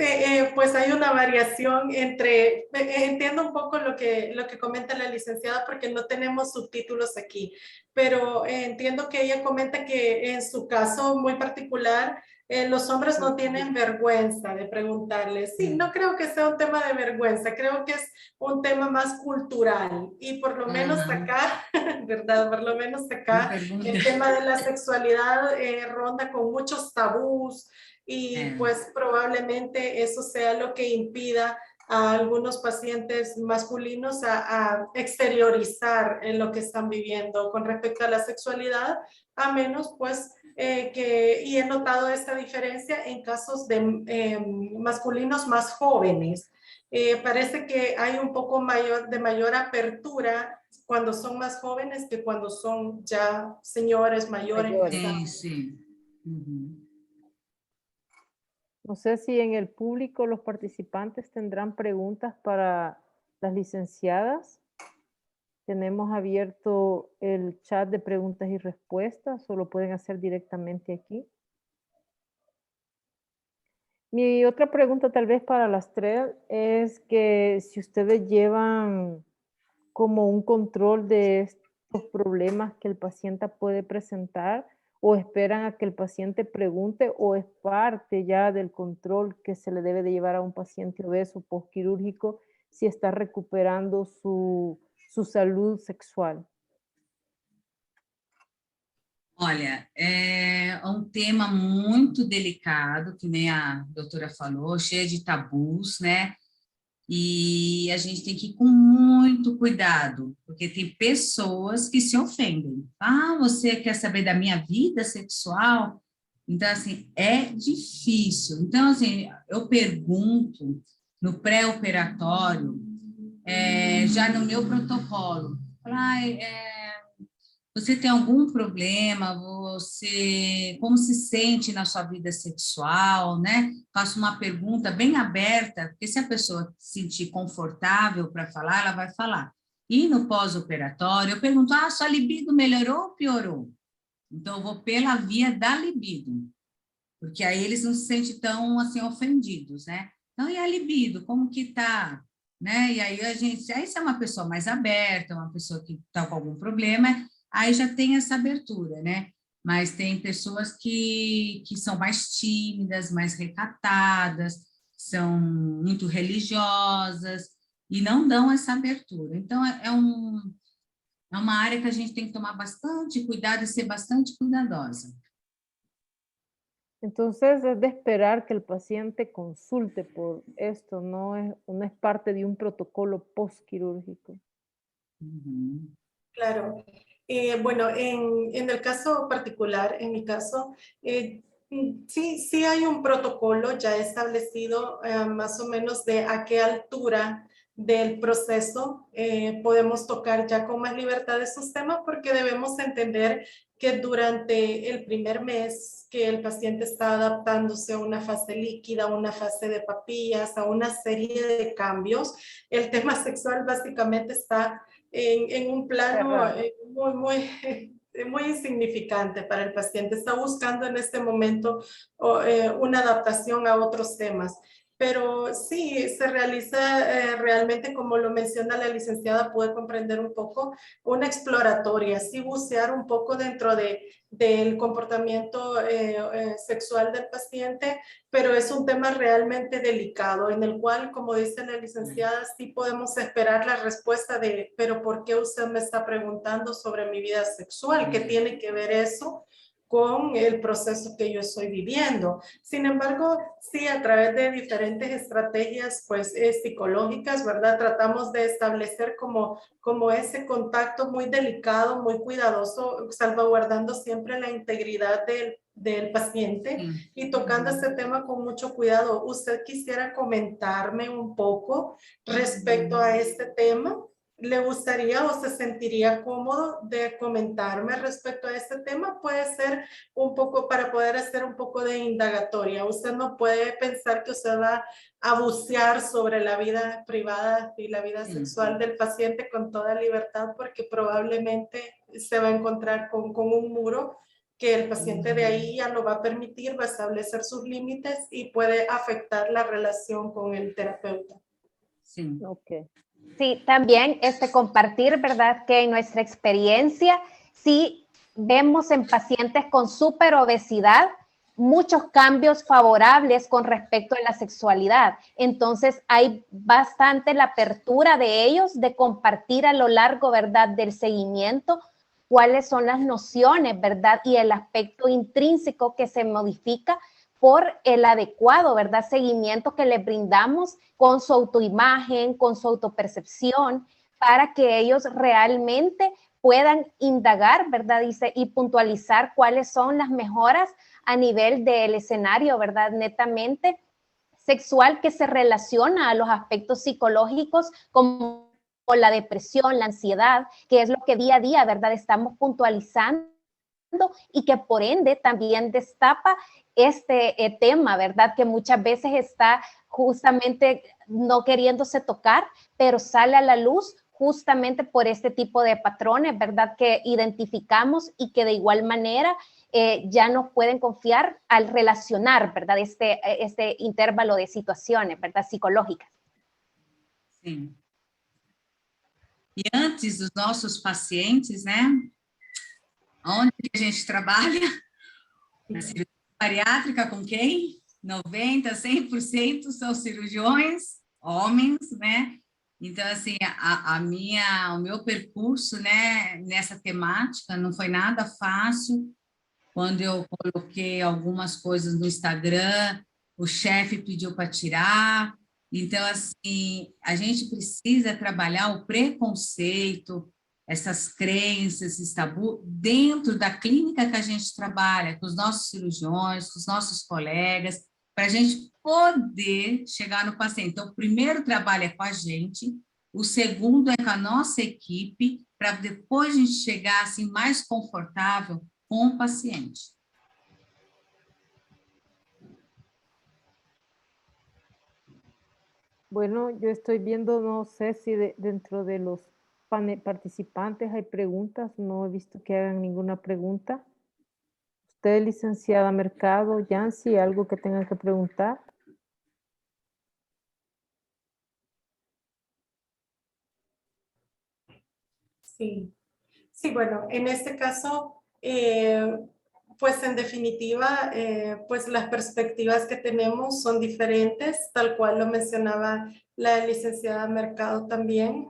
pues hay una variación entre, entiendo un poco lo que comenta la licenciada porque no tenemos subtítulos aquí, pero entiendo que ella comenta que en su caso muy particular los hombres no tienen vergüenza de preguntarles. Sí, no creo que sea un tema de vergüenza, creo que es un tema más cultural y por lo menos acá, ¿verdad? Por lo menos acá el tema de la sexualidad ronda con muchos tabús y pues probablemente eso sea lo que impida a algunos pacientes masculinos a exteriorizar en lo que están viviendo con respecto a la sexualidad, a menos pues y he notado esta diferencia en casos de masculinos más jóvenes. Parece que hay un poco de mayor apertura cuando son más jóvenes que cuando son ya señores mayores. Sim, sim. No sé si en el público los participantes tendrán preguntas para las licenciadas. Tenemos abierto el chat de preguntas y respuestas, o lo pueden hacer directamente aquí. Mi otra pregunta tal vez para las tres es que si ustedes llevan como un control de estos problemas que el paciente puede presentar, o esperan a que el paciente pregunte, o es parte ya del control que se le debe de llevar a un paciente obeso postquirúrgico si está recuperando su salud sexual. Olha, é um tema muito delicado, que nem a doutora falou, cheio de tabus, né? E a gente tem que ir com muito cuidado, porque tem pessoas que se ofendem. Ah, você quer saber da minha vida sexual? Então, assim, é difícil. Então, assim, eu pergunto no pré-operatório, já no meu protocolo, você tem algum problema? Você, como se sente na sua vida sexual, né? Faço uma pergunta bem aberta, porque se a pessoa se sentir confortável para falar, ela vai falar. E no pós-operatório, eu pergunto, sua libido melhorou ou piorou? Então, eu vou pela via da libido, porque aí eles não se sentem tão, assim, ofendidos, né? Então, e a libido, como que tá? Né? E aí se é uma pessoa mais aberta, uma pessoa que está com algum problema, aí já tem essa abertura, né? Mas tem pessoas que são mais tímidas, mais recatadas, são muito religiosas e não dão essa abertura. Então, é uma área que a gente tem que tomar bastante cuidado e ser bastante cuidadosa. Entonces es de esperar que el paciente consulte por esto, no es parte de un protocolo postquirúrgico. Claro. Bueno, en el caso particular, en mi caso, sí hay un protocolo ya establecido más o menos de a qué altura del proceso podemos tocar ya con más libertad esos temas, porque debemos entender que durante el primer mes que el paciente está adaptándose a una fase líquida, a una fase de papillas, a una serie de cambios, el tema sexual básicamente está en un plano muy insignificante para el paciente. Está buscando en este momento una adaptación a otros temas. Pero sí, se realiza realmente, como lo menciona la licenciada, puede comprender un poco, una exploratoria, sí bucear un poco dentro del comportamiento sexual del paciente, pero es un tema realmente delicado, en el cual, como dice la licenciada, sí podemos esperar la respuesta de, pero ¿por qué usted me está preguntando sobre mi vida sexual? ¿Qué tiene que ver eso con el proceso que yo estoy viviendo? Sin embargo, sí, a través de diferentes estrategias pues psicológicas, ¿verdad? Tratamos de establecer como ese contacto muy delicado, muy cuidadoso, salvaguardando siempre la integridad del paciente y tocando este tema con mucho cuidado. ¿Usted quisiera comentarme un poco respecto a este tema? ¿Le gustaría o se sentiría cómodo de comentarme respecto a este tema? Puede ser un poco para poder hacer un poco de indagatoria. Usted no puede pensar que usted va a bucear sobre la vida privada y la vida sexual del paciente con toda libertad, porque probablemente se va a encontrar con un muro que el paciente de ahí ya no va a permitir, va a establecer sus límites y puede afectar la relación con el terapeuta. Sí. Ok. Sí, también compartir, ¿verdad? Que en nuestra experiencia sí vemos en pacientes con superobesidad muchos cambios favorables con respecto a la sexualidad. Entonces hay bastante la apertura de ellos de compartir a lo largo, ¿verdad? Del seguimiento cuáles son las nociones, ¿verdad? Y el aspecto intrínseco que se modifica por el adecuado, ¿verdad? Seguimiento que les brindamos con su autoimagen, con su autopercepción, para que ellos realmente puedan indagar, ¿verdad? Y puntualizar cuáles son las mejoras a nivel del escenario, ¿verdad? Netamente sexual, que se relaciona a los aspectos psicológicos como la depresión, la ansiedad, que es lo que día a día, ¿verdad? Estamos puntualizando y que por ende también destapa este tema, ¿verdad? Que muchas veces está justamente no queriéndose tocar, pero sale a la luz justamente por este tipo de patrones, ¿verdad? Que identificamos y que de igual manera ya nos pueden confiar al relacionar, ¿verdad? Este intervalo de situaciones, ¿verdad? Psicológicas. Sim. E antes dos nossos pacientes, né? Onde a gente trabalha? Na cirurgia bariátrica com quem? 90%, 100% são cirurgiões, homens, né? Então, assim, o meu percurso, né, nessa temática não foi nada fácil. Quando eu coloquei algumas coisas no Instagram, o chefe pediu para tirar. Então, assim, a gente precisa trabalhar o preconceito, essas crenças, esse tabu, dentro da clínica que a gente trabalha, com os nossos cirurgiões, com os nossos colegas, para a gente poder chegar no paciente. Então, o primeiro trabalho é com a gente, o segundo é com a nossa equipe, para depois a gente chegar assim mais confortável com o paciente. Bueno, yo estoy viendo, no sé si dentro de los participantes hay preguntas, no he visto que hagan ninguna pregunta. Usted, licenciada Mercado, Yancy, ¿algo que tenga que preguntar? Sí, sí, bueno, en este caso, pues en definitiva, pues las perspectivas que tenemos son diferentes, tal cual lo mencionaba la licenciada Mercado también.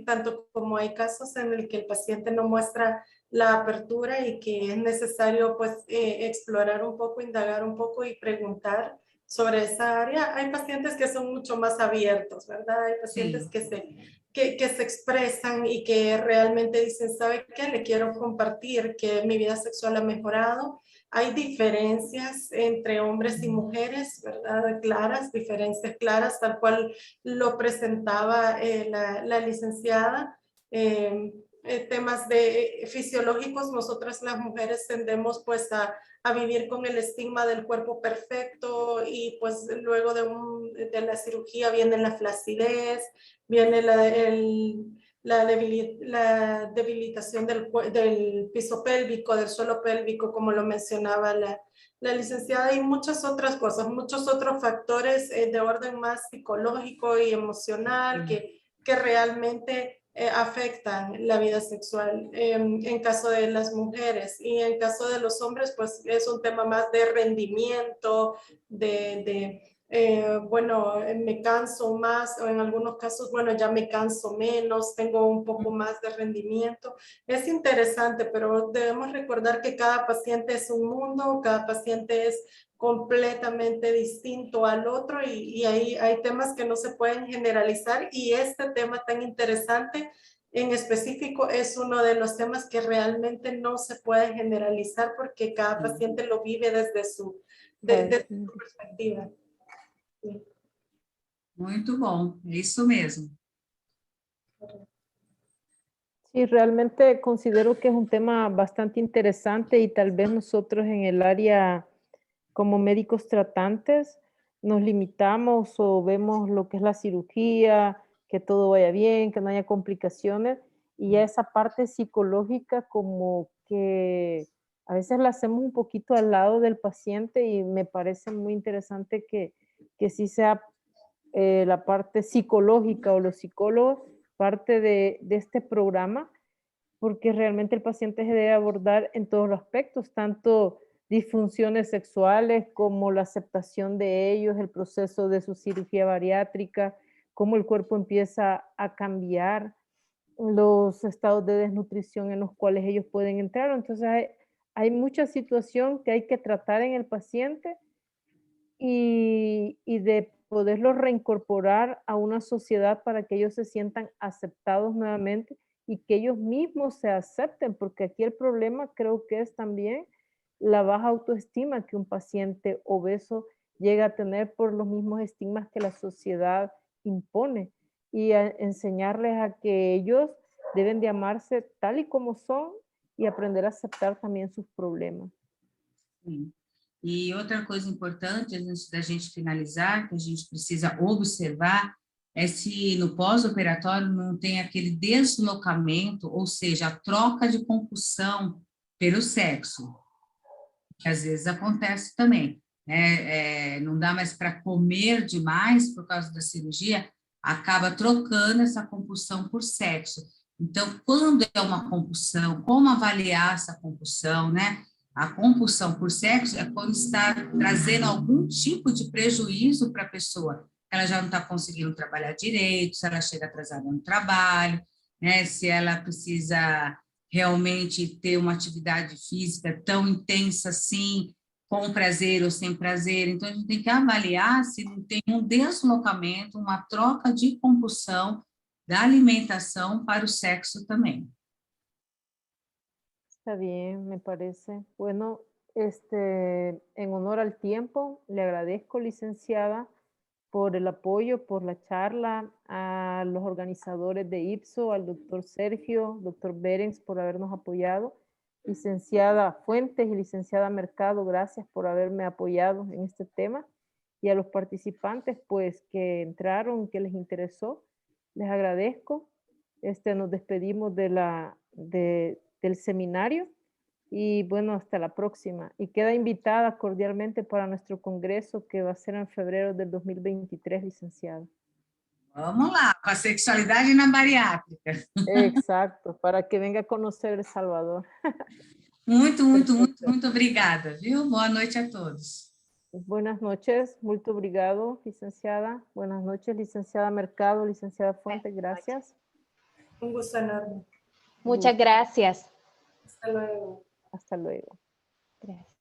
Tanto como hay casos en el que el paciente no muestra la apertura y que es necesario pues explorar un poco, indagar un poco y preguntar sobre esa área. Hay pacientes que son mucho más abiertos, ¿verdad? Hay pacientes que se expresan y que realmente dicen, ¿sabe qué? Le quiero compartir que mi vida sexual ha mejorado. Hay diferencias entre hombres y mujeres, ¿verdad? Claras, diferencias claras, tal cual lo presentaba la licenciada. Temas fisiológicos, nosotras las mujeres tendemos pues a vivir con el estigma del cuerpo perfecto y pues luego de la cirugía viene la flacidez, viene la debilitación del piso pélvico, del suelo pélvico, como lo mencionaba la licenciada, y muchas otras cosas, muchos otros factores de orden más psicológico y emocional que realmente afectan la vida sexual en caso de las mujeres, y en caso de los hombres pues es un tema más de rendimiento, bueno, me canso más, o en algunos casos, bueno, ya me canso menos, tengo un poco más de rendimiento. Es interesante, pero debemos recordar que cada paciente es un mundo, cada paciente es completamente distinto al otro, y hay temas que no se pueden generalizar, y este tema tan interesante en específico es uno de los temas que realmente no se puede generalizar porque cada paciente lo vive desde su perspectiva. Sí. Muito bom, é isso mesmo. Sí, realmente considero que es un tema bastante interesante y tal vez nosotros en el área como médicos tratantes nos limitamos o vemos lo que es la cirugía, que todo vaya bien, que no haya complicaciones, y ya esa parte psicológica como que a veces la hacemos un poquito al lado del paciente, y me parece muy interesante que sí sea la parte psicológica o los psicólogos parte de este programa, porque realmente el paciente se debe abordar en todos los aspectos, tanto disfunciones sexuales como la aceptación de ellos, el proceso de su cirugía bariátrica, cómo el cuerpo empieza a cambiar, los estados de desnutrición en los cuales ellos pueden entrar. Entonces hay mucha situación que hay que tratar en el paciente y de poderlos reincorporar a una sociedad para que ellos se sientan aceptados nuevamente y que ellos mismos se acepten, porque aquí el problema creo que es también la baja autoestima que un paciente obeso llega a tener por los mismos estigmas que la sociedad impone, y a enseñarles a que ellos deben de amarse tal y como son y aprender a aceptar también sus problemas. Sim. E outra coisa importante, antes da gente finalizar, que a gente precisa observar, é se no pós-operatório não tem aquele deslocamento, ou seja, a troca de compulsão pelo sexo, que às vezes acontece também. Não dá mais para comer demais por causa da cirurgia, acaba trocando essa compulsão por sexo. Então, quando é uma compulsão, como avaliar essa compulsão, né? A compulsão por sexo é quando está trazendo algum tipo de prejuízo para a pessoa. Ela já não está conseguindo trabalhar direito, se ela chega atrasada no trabalho, né? Se ela precisa realmente ter uma atividade física tão intensa assim, com prazer ou sem prazer. Então, a gente tem que avaliar se não tem um deslocamento, uma troca de compulsão da alimentação para o sexo também. Está bien, me parece. Bueno, en honor al tiempo, le agradezco, licenciada, por el apoyo, por la charla, a los organizadores de IPSO, al doctor Sergio, doctor Berens, por habernos apoyado, licenciada Fuentes y licenciada Mercado, gracias por haberme apoyado en este tema, y a los participantes, pues, que entraron, que les interesó, les agradezco. Nos despedimos del seminario, y bueno, hasta la próxima. Y queda invitada cordialmente para nuestro congreso que va a ser en febrero del 2023, licenciada. Vamos lá, com a sexualidade na bariátrica. Exacto, para que venga a conocer El Salvador. Muito obrigada, viu? Boa noite a todos. Buenas noches, muito obrigado, licenciada. Buenas noches, licenciada Mercado, licenciada Fuentes, gracias. Un gusto enorme. Muchas gracias. Hasta luego. Hasta luego. Gracias.